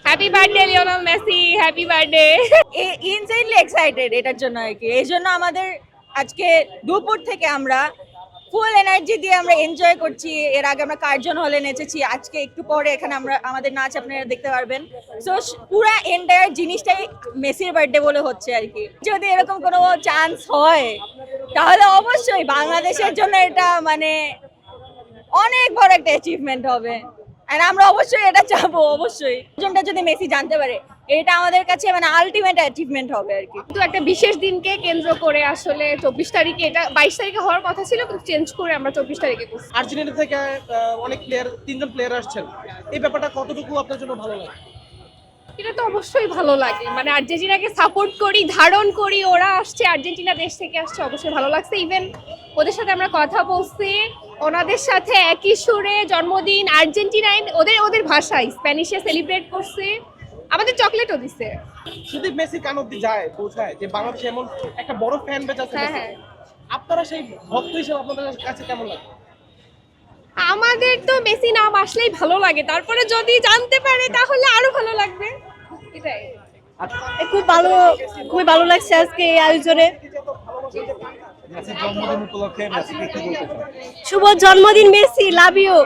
Happy birthday Lionel Messi, happy birthday. Insanely excited এটার জন্য আর কি। এই জন্য আমাদের আজকে দুপুর থেকে আমরা ফুল এনার্জি দিয়ে আমরা এনজয় করছি। এর আগে আমরা কার্জন হলে নেচেছি, আজকে একটু পরে এখানে আমরা আমাদের নাচ আপনারা দেখতে পারবেন। সো পুরা এন্টায়ার জিনিসটাই মেসির বার্থডে বলে হচ্ছে আর কি। যদি এরকম কোনো চান্স হয় তাহলে অবশ্যই বাংলাদেশের জন্য এটা মানে অনেক বড় একটা অ্যাচিভমেন্ট হবে। আর আমরা অবশ্যই এটা চাবো, অবশ্যই জনটা যদি মেসি জানতে পারে এটা আমাদের কাছে মানে আলটিমেট অ্যাচিভমেন্ট হবে আর কি। কিন্তু একটা বিশেষ দিনকে কেন্দ্র করে আসলে 24 তারিখে, এটা 22 তারিখে হওয়ার কথা ছিল কিন্তু চেঞ্জ করে আমরা 24 তারিখে করছি। আর্জেন্টিনা থেকে অনেক প্লেয়ার, 3জন প্লেয়ার আসছেন, এই ব্যাপারটা কতটুকু আপনার জন্য ভালো লাগে? এটা তো অবশ্যই ভালো লাগে, মানে আর্জেন্টিনাকে সাপোর্ট করি, ধারণ করি, ওরা আসছে, আর্জেন্টিনা দেশ থেকে আসছে, অবশ্যই ভালো লাগছে। ইভেন ওদের সাথে আমরা কথা বলছি, ওনাদের সাথে একই সুরে জন্মদিন আর্জেন্টিনায় ওদের ওদের ভাষায় স্প্যানিশে সেলিব্রেট করছে, আমাদের চকলেটও দিছে। যদি মেসি কান অব্দি যায়, পৌঁছায় যে বাংলাদেশে এমন একটা বড় ফ্যান বেজ আছে, হ্যাঁ হ্যাঁ, আপনারা সেই ভক্ত হিসেবে আপনাদের কাছে কেমন লাগে? আমাদের তো মেসি নাম আসলেই ভালো লাগে, তারপরে যদি জানতে পারে তাহলে আরো ভালো লাগবে, এটাই। খুব ভালো, খুবই ভালো লাগছে আজকে এই আয়োজনে। মেসির জন্মদিন উপলক্ষে মেসিকে কি বলতে চান? শুভ জন্মদিন মেসি, লাভ ইউ।